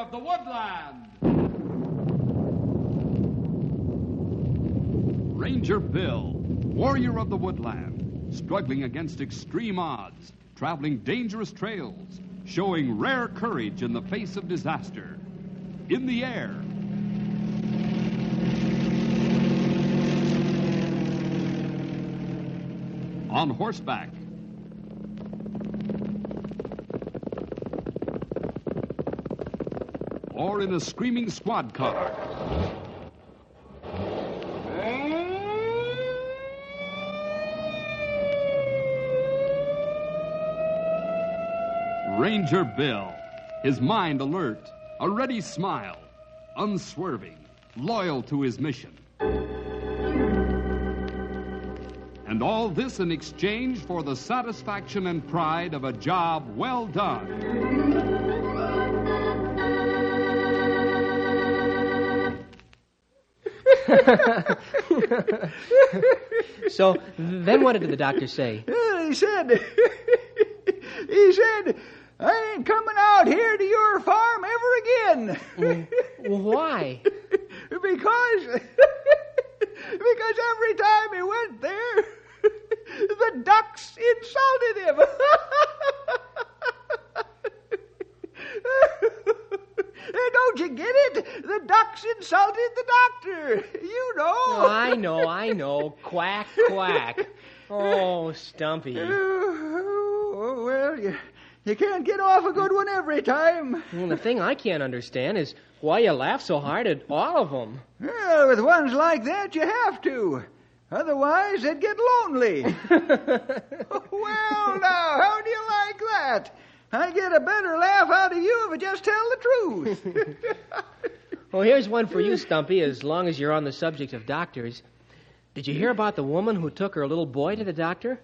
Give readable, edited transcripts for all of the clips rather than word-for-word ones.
of the woodland. Ranger Bill, warrior of the woodland, struggling against extreme odds, traveling dangerous trails, showing rare courage in the face of disaster. In the air. On horseback. Or in a screaming squad car. Ranger Bill, his mind alert, a ready smile, unswerving, loyal to his mission. And all this in exchange for the satisfaction and pride of a job well done. So, then what did the doctor say? He said, I ain't coming out here to your farm ever again. Why? Because every time he went there, the ducks insulted him. Don't you get it? The ducks insulted the doctor. You know. Oh, I know. Quack, quack. Oh, Stumpy. Well, you can't get off a good one every time. Well, the thing I can't understand is why you laugh so hard at all of them. Well, with ones like that, you have to. Otherwise, they'd get lonely. Well, now, how do you like that? I get a better laugh out of you if I just tell the truth. Well, here's one for you, Stumpy, as long as you're on the subject of doctors. Did you hear about the woman who took her little boy to the doctor?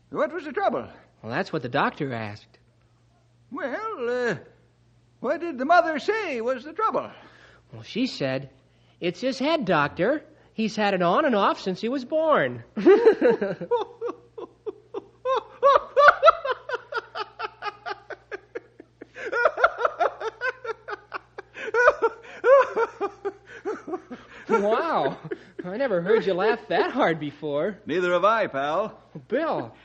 What was the trouble? Well, that's what the doctor asked. Well, what did the mother say was the trouble? Well, she said, "It's his head, doctor. He's had it on and off since he was born." Wow. I never heard you laugh that hard before. Neither have I, pal. Bill.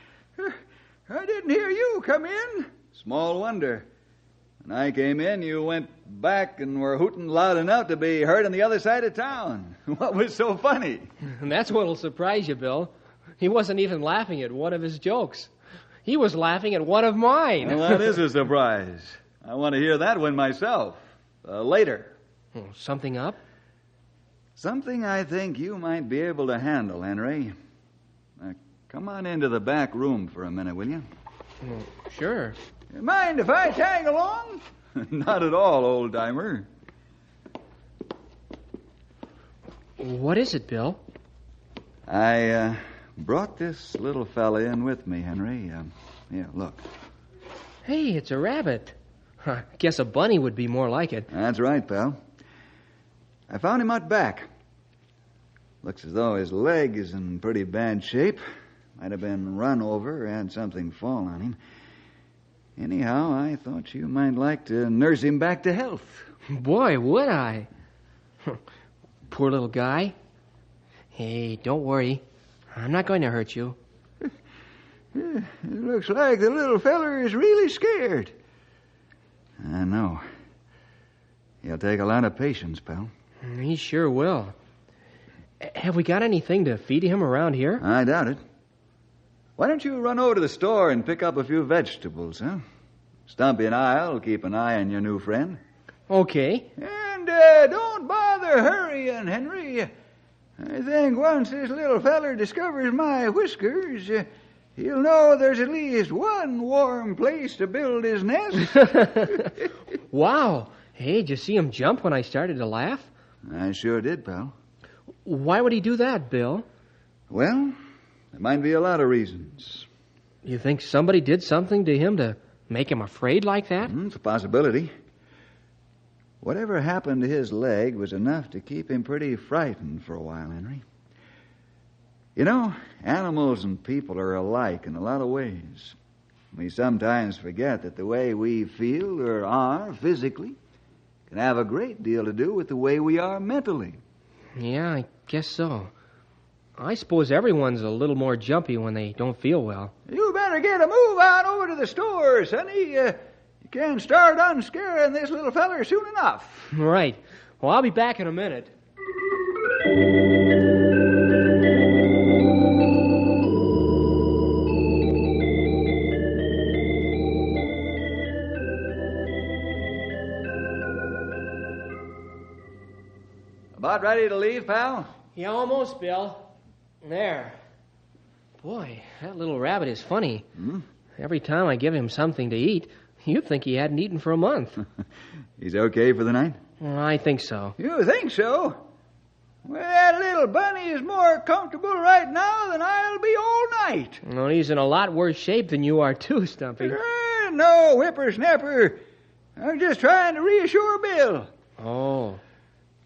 I didn't hear you come in. Small wonder. When I came in, you went back and were hooting loud enough to be heard on the other side of town. What was so funny? And that's what'll surprise you, Bill. He wasn't even laughing at one of his jokes. He was laughing at one of mine. Well, that is a surprise. I want to hear that one myself. Later. Something up? Something I think you might be able to handle, Henry. Come on into the back room for a minute, will you? Sure. Mind if I tag along? Not at all, old-timer. What is it, Bill? I brought this little fella in with me, Henry. Here, look. Hey, it's a rabbit. I guess a bunny would be more like it. That's right, pal. I found him out back. Looks as though his leg is in pretty bad shape. Might have been run over or had something fall on him. Anyhow, I thought you might like to nurse him back to health. Boy, would I. Poor little guy. Hey, don't worry. I'm not going to hurt you. It looks like the little feller is really scared. I know. He'll take a lot of patience, pal. He sure will. Have we got anything to feed him around here? I doubt it. Why don't you run over to the store and pick up a few vegetables, huh? Stumpy and I'll keep an eye on your new friend. Okay. And don't bother hurrying, Henry. I think once this little feller discovers my whiskers, he'll know there's at least one warm place to build his nest. Wow. Hey, did you see him jump when I started to laugh? I sure did, pal. Why would he do that, Bill? Well, there might be a lot of reasons. You think somebody did something to him to make him afraid like that? It's a possibility. Whatever happened to his leg was enough to keep him pretty frightened for a while, Henry. You know, animals and people are alike in a lot of ways. We sometimes forget that the way we feel or are physically can have a great deal to do with the way we are mentally. Yeah, I guess so. I suppose everyone's a little more jumpy when they don't feel well. You better get a move on over to the store, Sonny. You can start unscaring this little feller soon enough. Right. Well, I'll be back in a minute. About ready to leave, pal? Yeah, almost, Bill. There. Boy, that little rabbit is funny. Every time I give him something to eat, you'd think he hadn't eaten for a month. He's okay for the night? Well, I think so. You think so? Well, that little bunny is more comfortable right now than I'll be all night. Well, he's in a lot worse shape than you are, too, Stumpy. No, whippersnapper. I'm just trying to reassure Bill. Oh.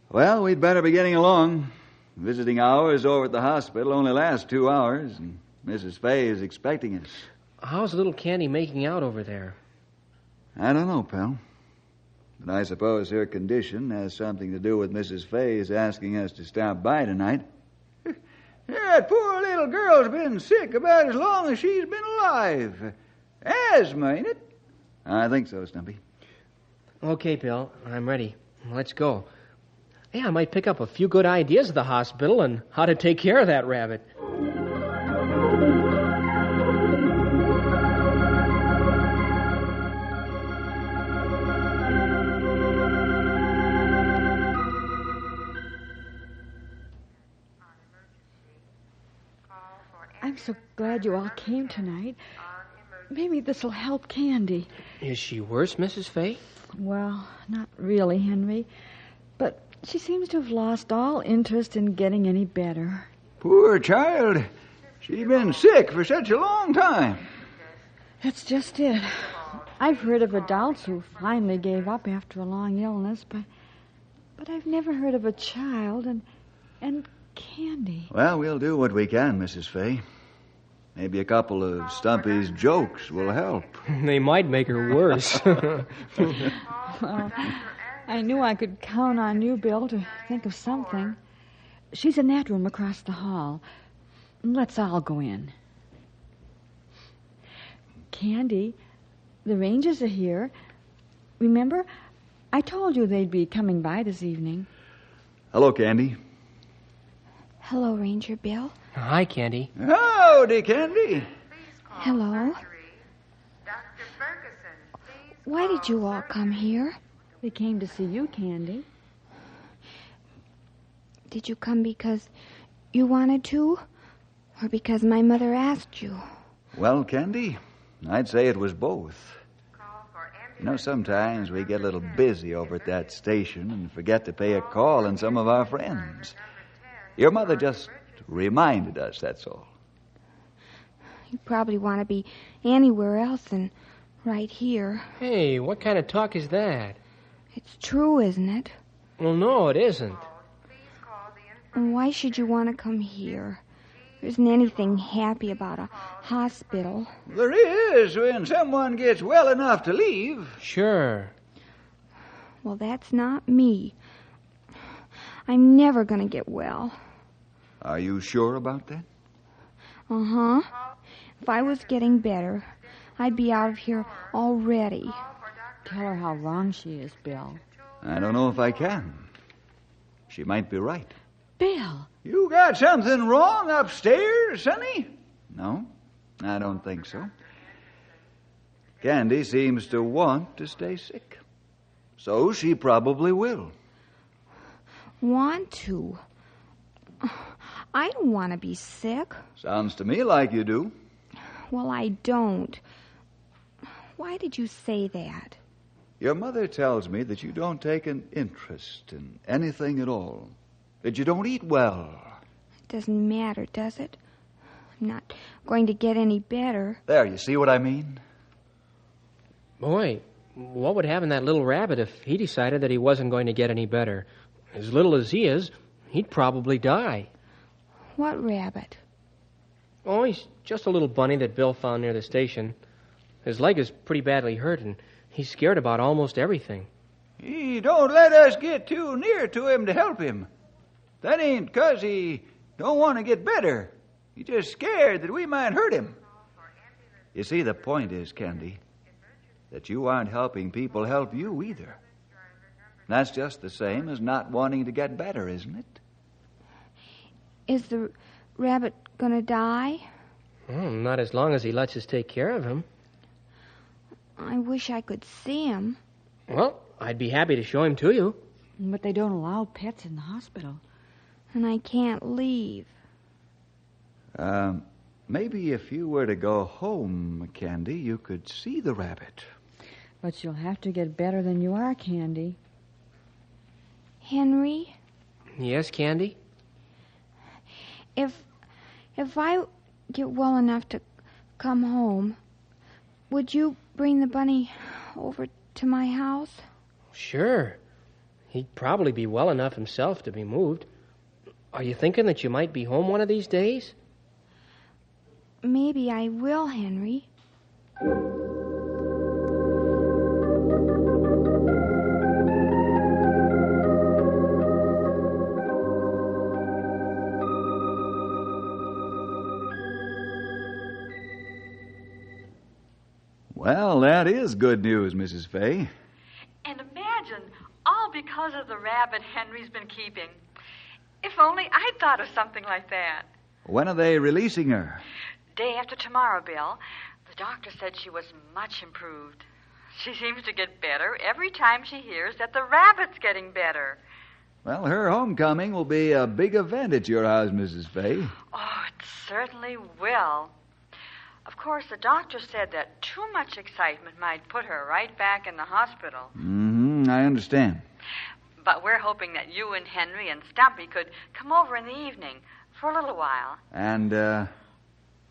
Well, we'd better be getting along. Visiting hours over at the hospital only last 2 hours, and Mrs. Fay is expecting us. How's little Candy making out over there? I don't know, pal. But I suppose her condition has something to do with Mrs. Fay's asking us to stop by tonight. That poor little girl's been sick about as long as she's been alive. Asthma, ain't it? I think so, Stumpy. Okay, Bill, I'm ready. Let's go. Hey, I might pick up a few good ideas at the hospital on how to take care of that rabbit. I'm so glad you all came tonight. Maybe this'll help Candy. Is she worse, Mrs. Fay? Well, not really, Henry. But she seems to have lost all interest in getting any better. Poor child. She's been sick for such a long time. That's just it. I've heard of adults who finally gave up after a long illness, but I've never heard of a child and Candy. Well, we'll do what we can, Mrs. Fay. Maybe a couple of Stumpy's jokes will help. They might make her worse. Well, I knew I could count on you, Bill, to think of something. She's in that room across the hall. Let's all go in. Candy, the Rangers are here. Remember, I told you they'd be coming by this evening. Hello, Candy. Hello, Ranger Bill. Hi, Candy. Howdy, Candy. Hello. Why did you all come here? They came to see you, Candy. Did you come because you wanted to? Or because my mother asked you? Well, Candy, I'd say it was both. You know, sometimes we get a little busy over at that station and forget to pay a call on some of our friends. Your mother just reminded us, that's all. You probably want to be anywhere else than right here. Hey, what kind of talk is that? It's true, isn't it? Well, no, it isn't. And why should you want to come here? There isn't anything happy about a hospital. There is when someone gets well enough to leave. Sure. Well, that's not me. I'm never going to get well. Are you sure about that? Uh-huh. If I was getting better, I'd be out of here already. Tell her how wrong she is, Bill. I don't know if I can. She might be right. Bill! You got something wrong upstairs, Sonny? No, I don't think so. Candy seems to want to stay sick. So she probably will. Want to? I don't want to be sick. Sounds to me like you do. Well, I don't. Why did you say that? Your mother tells me that you don't take an interest in anything at all. That you don't eat well. It doesn't matter, does it? I'm not going to get any better. There, you see what I mean? Boy, what would happen to that little rabbit if he decided that he wasn't going to get any better? As little as he is, he'd probably die. What rabbit? Oh, he's just a little bunny that Bill found near the station. His leg is pretty badly hurt, and he's scared about almost everything. He don't let us get too near to him to help him. That ain't 'cause he don't want to get better. He's just scared that we might hurt him. You see, the point is, Candy, that you aren't helping people help you either. That's just the same as not wanting to get better, isn't it? Is the rabbit gonna die? Not as long as he lets us take care of him. I wish I could see him. Well, I'd be happy to show him to you. But they don't allow pets in the hospital. And I can't leave. Maybe if you were to go home, Candy, you could see the rabbit. But you'll have to get better than you are, Candy. Henry, Yes, Candy? if I get well enough to come home, would you bring the bunny over to my house? Sure. He'd probably be well enough himself to be moved. Are you thinking that you might be home one of these days? Maybe I will, Henry. Well, that is good news, Mrs. Fay. And imagine, all because of the rabbit Henry's been keeping. If only I'd thought of something like that. When are they releasing her? Day after tomorrow, Bill. The doctor said she was much improved. She seems to get better every time she hears that the rabbit's getting better. Well, her homecoming will be a big event at your house, Mrs. Fay. Oh, it certainly will. Of course, the doctor said that too much excitement might put her right back in the hospital. I understand. But we're hoping that you and Henry and Stumpy could come over in the evening for a little while. And,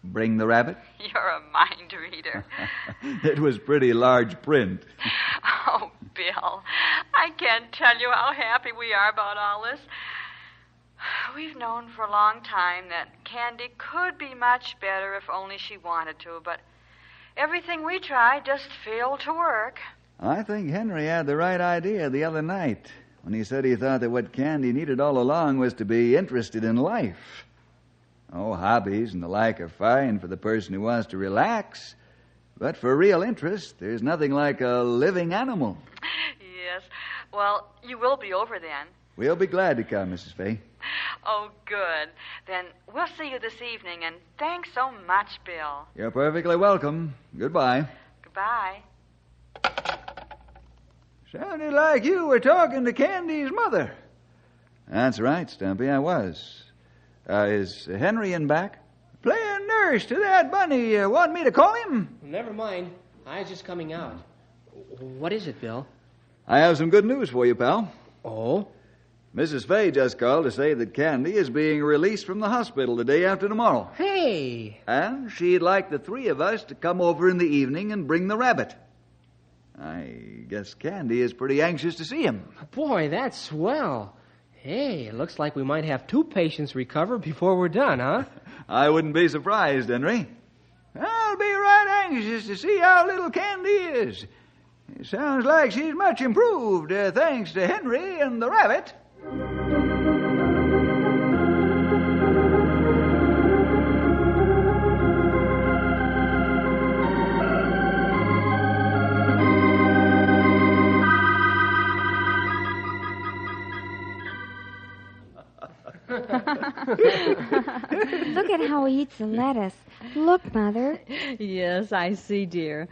bring the rabbit? You're a mind reader. It was pretty large print. Oh, Bill, I can't tell you how happy we are about all this. We've known for a long time that Candy could be much better if only she wanted to, but everything we tried just failed to work. I think Henry had the right idea the other night when he said he thought that what Candy needed all along was to be interested in life. Oh, hobbies and the like are fine for the person who wants to relax, but for real interest, there's nothing like a living animal. Yes. Well, you will be over then. We'll be glad to come, Mrs. Fay. Oh, good. Then we'll see you this evening, and thanks so much, Bill. You're perfectly welcome. Goodbye. Goodbye. Sounded like you were talking to Candy's mother. That's right, Stumpy, I was. Is Henry in back? Playing nurse to that bunny. Want me to call him? Never mind. I was just coming out. What is it, Bill? I have some good news for you, pal. Oh? Mrs. Fay just called to say that Candy is being released from the hospital the day after tomorrow. Hey! And she'd like the three of us to come over in the evening and bring the rabbit. I guess Candy is pretty anxious to see him. Boy, that's swell. Hey, it looks like we might have 2 patients recover before we're done, huh? I wouldn't be surprised, Henry. I'll be right anxious to see how little Candy is. It sounds like she's much improved, thanks to Henry and the rabbit. Look at how he eats the lettuce. Look, Mother. Yes, I see, dear.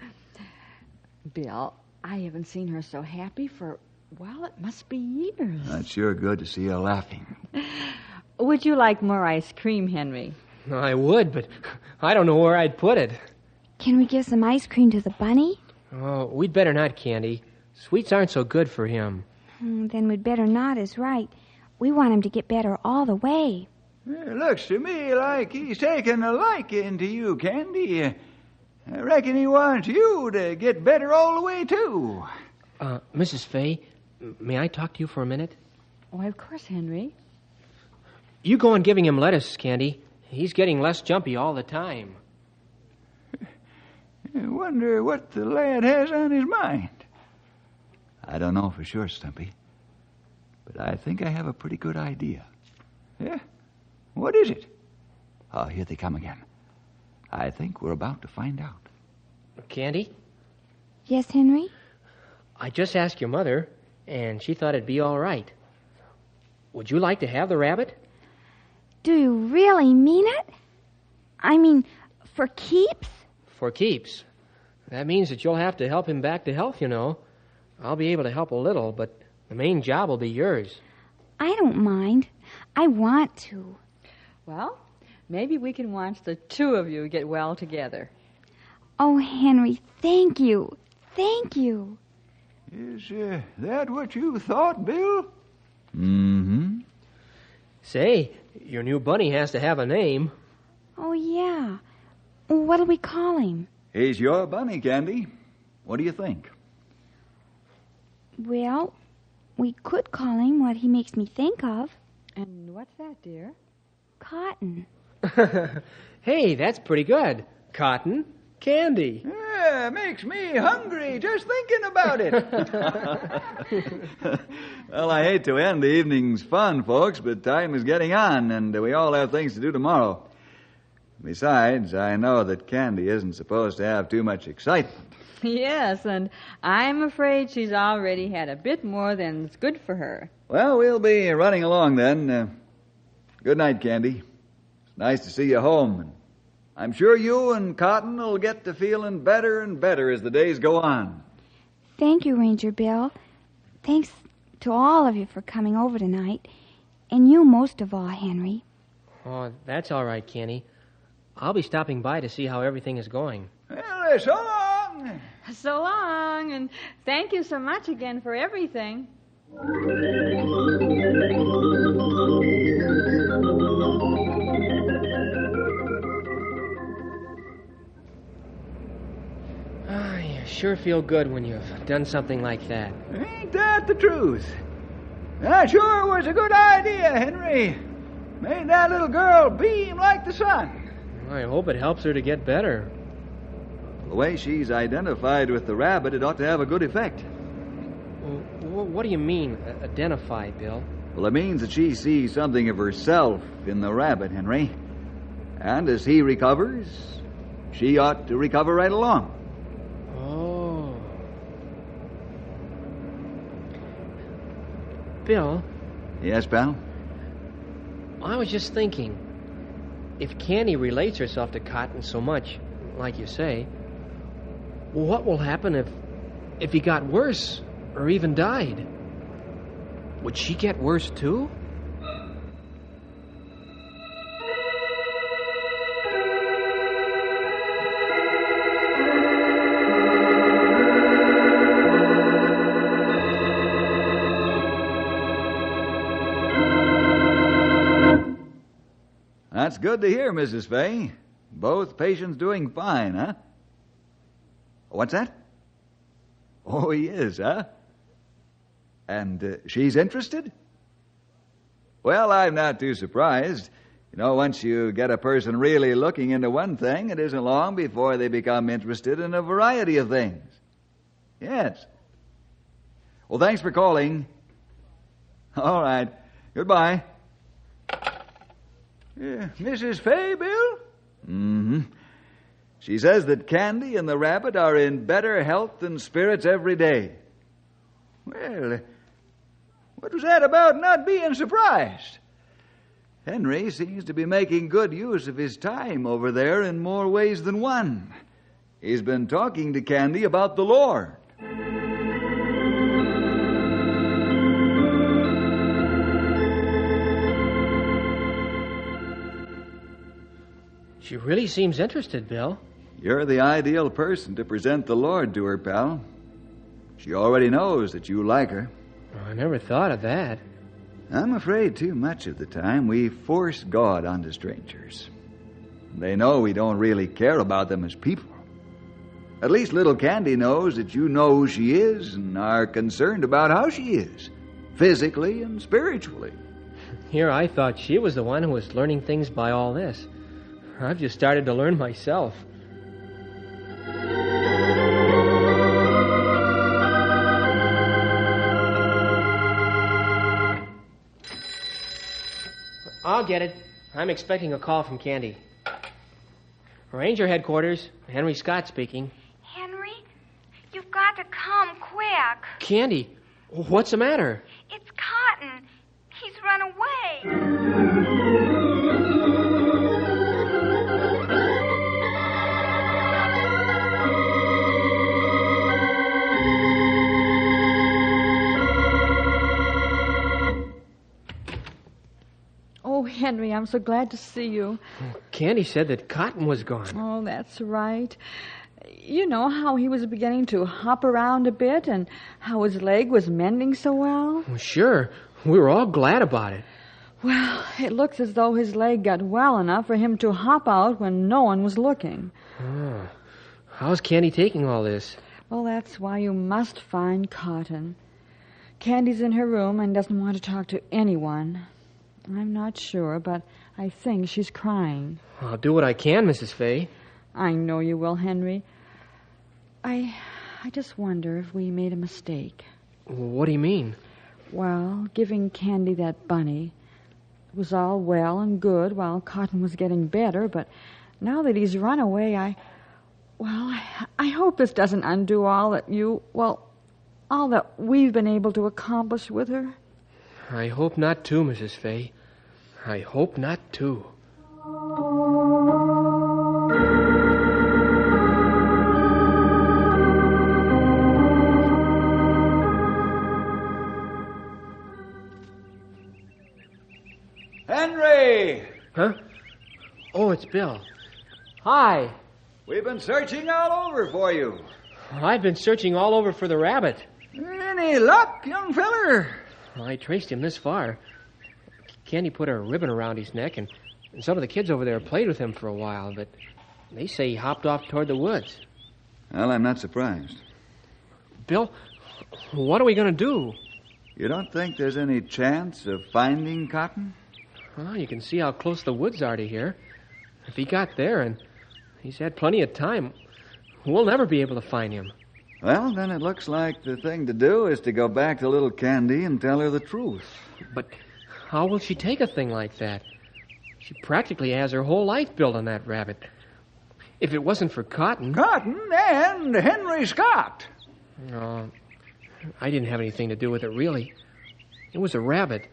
Bill, I haven't seen her so happy for, well, it must be years. That's sure good to see her laughing. Would you like more ice cream, Henry? I would, but I don't know where I'd put it. Can we give some ice cream to the bunny? Oh, we'd better not, Candy. Sweets aren't so good for him. Then we'd better not is right. We want him to get better all the way. It looks to me like he's taking a liking to you, Candy. I reckon he wants you to get better all the way, too. Mrs. Fay, may I talk to you for a minute? Why, of course, Henry. You go on giving him lettuce, Candy. He's getting less jumpy all the time. I wonder what the lad has on his mind. I don't know for sure, Stumpy. But I think I have a pretty good idea. Yeah? What is it? Oh, here they come again. I think we're about to find out. Candy, Yes, Henry? I just asked your mother, and she thought it'd be all right. Would you like to have the rabbit? Do you really mean it? I mean, for keeps? For keeps. That means that you'll have to help him back to health, you know. I'll be able to help a little, but the main job will be yours. I don't mind. I want to. Well, maybe we can watch the two of you get well together. Oh, Henry, thank you. Thank you. Is that what you thought, Bill? Mm-hmm. Say, your new bunny has to have a name. Oh, yeah. What'll we call him? He's your bunny, Candy. What do you think? Well, we could call him what he makes me think of. And what's that, dear? Cotton. Hey, that's pretty good. Cotton Candy. Yeah, makes me hungry just thinking about it. Well, I hate to end the evening's fun, folks, but time is getting on, and we all have things to do tomorrow. Besides, I know that Candy isn't supposed to have too much excitement. Yes, and I'm afraid she's already had a bit more than's good for her. Well, we'll be running along then. Good night, Candy. It's nice to see you home. And I'm sure you and Cotton will get to feeling better and better as the days go on. Thank you, Ranger Bill. Thanks to all of you for coming over tonight. And you most of all, Henry. Oh, that's all right, Candy. I'll be stopping by to see how everything is going. Well, so long. So long, and thank you so much again for everything. You sure feel good when you've done something like that. Ain't that the truth? That sure was a good idea, Henry. Made that little girl beam like the sun. I hope it helps her to get better. The way she's identified with the rabbit, it ought to have a good effect. What do you mean, identify, Bill? Well, it means that she sees something of herself in the rabbit, Henry. And as he recovers, she ought to recover right along. Oh. Bill? Yes, pal? I was just thinking, if Candy relates herself to Cotton so much, like you say, what will happen if he got worse or even died? Would she get worse too? That's good to hear, Mrs. Fay. Both patients doing fine, huh? What's that? Oh, he is, huh? And she's interested? Well, I'm not too surprised. You know, once you get a person really looking into one thing, it isn't long before they become interested in a variety of things. Yes. Well, thanks for calling. All right. Goodbye. Mrs. Fay, Bill? Mm-hmm. She says that Candy and the rabbit are in better health and spirits every day. Well, what was that about not being surprised? Henry seems to be making good use of his time over there in more ways than one. He's been talking to Candy about the Lord. She really seems interested, Bill. You're the ideal person to present the Lord to her, pal. She already knows that you like her. Oh, I never thought of that. I'm afraid too much of the time we force God onto strangers. They know we don't really care about them as people. At least little Candy knows that you know who she is and are concerned about how she is, physically and spiritually. Here I thought she was the one who was learning things by all this. I've just started to learn myself. I'll get it. I'm expecting a call from Candy. Ranger headquarters. Henry Scott speaking. Henry, you've got to come quick. Candy, what's the matter? It's Cotton. He's run away. Oh, Henry, I'm so glad to see you. Candy said that Cotton was gone. Oh, that's right. You know how he was beginning to hop around a bit and how his leg was mending so well? Well, sure. We were all glad about it. Well, it looks as though his leg got well enough for him to hop out when no one was looking. Oh. How's Candy taking all this? Well, that's why you must find Cotton. Candy's in her room and doesn't want to talk to anyone. I'm not sure, but I think she's crying. I'll do what I can, Mrs. Fay. I know you will, Henry. I just wonder if we made a mistake. What do you mean? Well, giving Candy that bunny was all well and good while Cotton was getting better, but now that he's run away, I hope this doesn't undo all that all that we've been able to accomplish with her. I hope not too, Mrs. Fay. I hope not too. Henry! Huh? Oh, it's Bill. Hi. We've been searching all over for you. I've been searching all over for the rabbit. Any luck, young feller? I traced him this far. Candy put a ribbon around his neck, and some of the kids over there played with him for a while, but they say he hopped off toward the woods. Well, I'm not surprised. Bill, what are we going to do? You don't think there's any chance of finding Cotton? Well, you can see how close the woods are to here. If he got there, and he's had plenty of time, we'll never be able to find him. Well, then it looks like the thing to do is to go back to little Candy and tell her the truth. But how will she take a thing like that? She practically has her whole life built on that rabbit. If it wasn't for Cotton... Cotton and Henry Scott. No, I didn't have anything to do with it, really. It was a rabbit.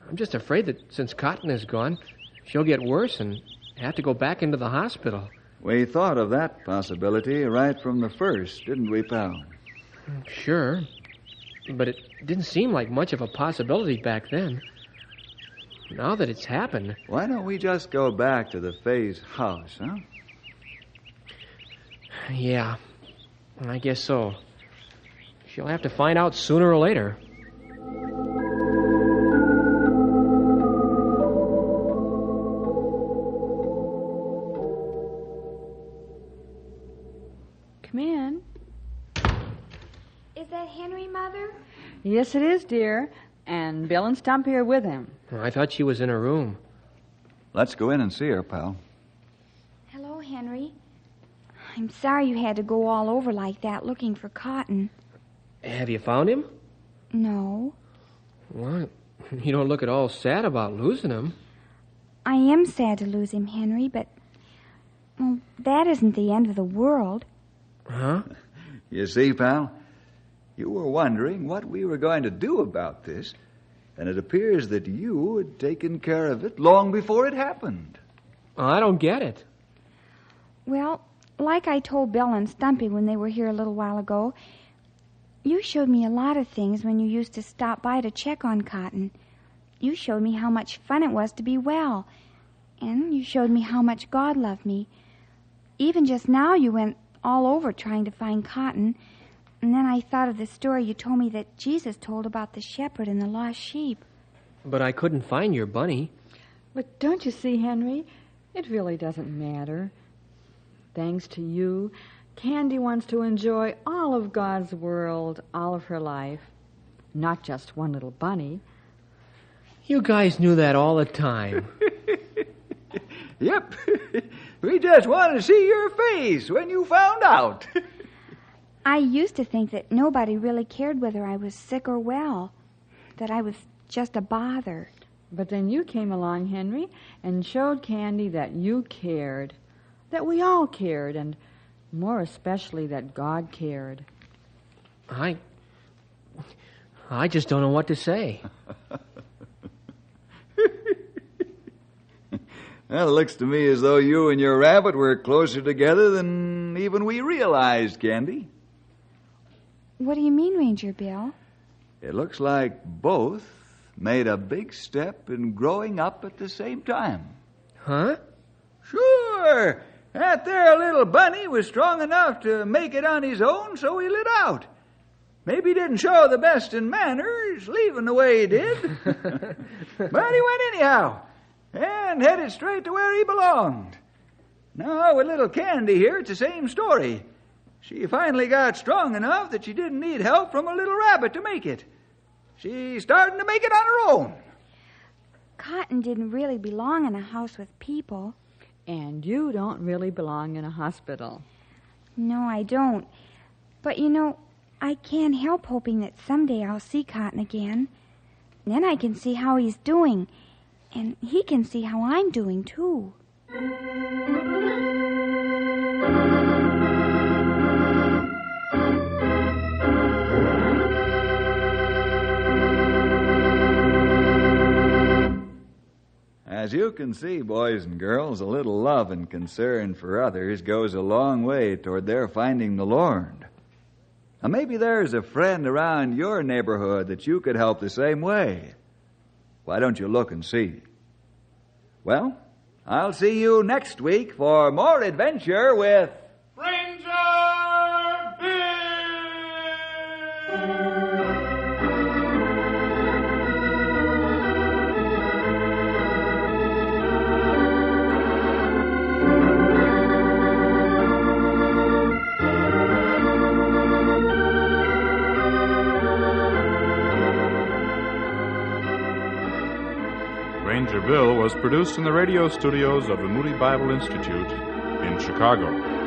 I'm just afraid that since Cotton is gone, she'll get worse and have to go back into the hospital. We thought of that possibility right from the first, didn't we, pal? Sure. But it didn't seem like much of a possibility back then. Now that it's happened... Why don't we just go back to the Faye's house, huh? Yeah, I guess so. She'll have to find out sooner or later. Come in. Is that Henry, Mother? Yes, it is, dear. And Bill and Stump here with him. I thought she was in her room. Let's go in and see her, pal. Hello, Henry. I'm sorry you had to go all over like that looking for Cotton. Have you found him? No. Well, you don't look at all sad about losing him. I am sad to lose him, Henry, but... Well, that isn't the end of the world. Huh? You see, pal, you were wondering what we were going to do about this, and it appears that you had taken care of it long before it happened. I don't get it. Well, like I told Bill and Stumpy when they were here a little while ago, you showed me a lot of things when you used to stop by to check on Cotton. You showed me how much fun it was to be well, and you showed me how much God loved me. Even just now you went all over trying to find Cotton, and then I thought of the story you told me that Jesus told about the shepherd and the lost sheep. But I couldn't find your bunny. But don't you see, Henry? It really doesn't matter. Thanks to you, Candy wants to enjoy all of God's world, all of her life. Not just one little bunny. You guys knew that all the time. Yep. We just wanted to see your face when you found out. I used to think that nobody really cared whether I was sick or well, that I was just a bother. But then you came along, Henry, and showed Candy that you cared, that we all cared, and more especially that God cared. I just don't know what to say. Well, it looks to me as though you and your rabbit were closer together than even we realized, Candy. What do you mean, Ranger Bill? It looks like both made a big step in growing up at the same time. Huh? Sure. That there little bunny was strong enough to make it on his own, so he lit out. Maybe he didn't show the best in manners, leaving the way he did. But he went anyhow, and headed straight to where he belonged. Now, with little Candy here, it's the same story. She finally got strong enough that she didn't need help from a little rabbit to make it. She's starting to make it on her own. Cotton didn't really belong in a house with people. And you don't really belong in a hospital. No, I don't. But, I can't help hoping that someday I'll see Cotton again. Then I can see how he's doing. And he can see how I'm doing, too. As you can see, boys and girls, a little love and concern for others goes a long way toward their finding the Lord. Now, maybe there's a friend around your neighborhood that you could help the same way. Why don't you look and see? Well, I'll see you next week for more adventure with Ranger Bill! Ranger Bill was produced in the radio studios of the Moody Bible Institute in Chicago.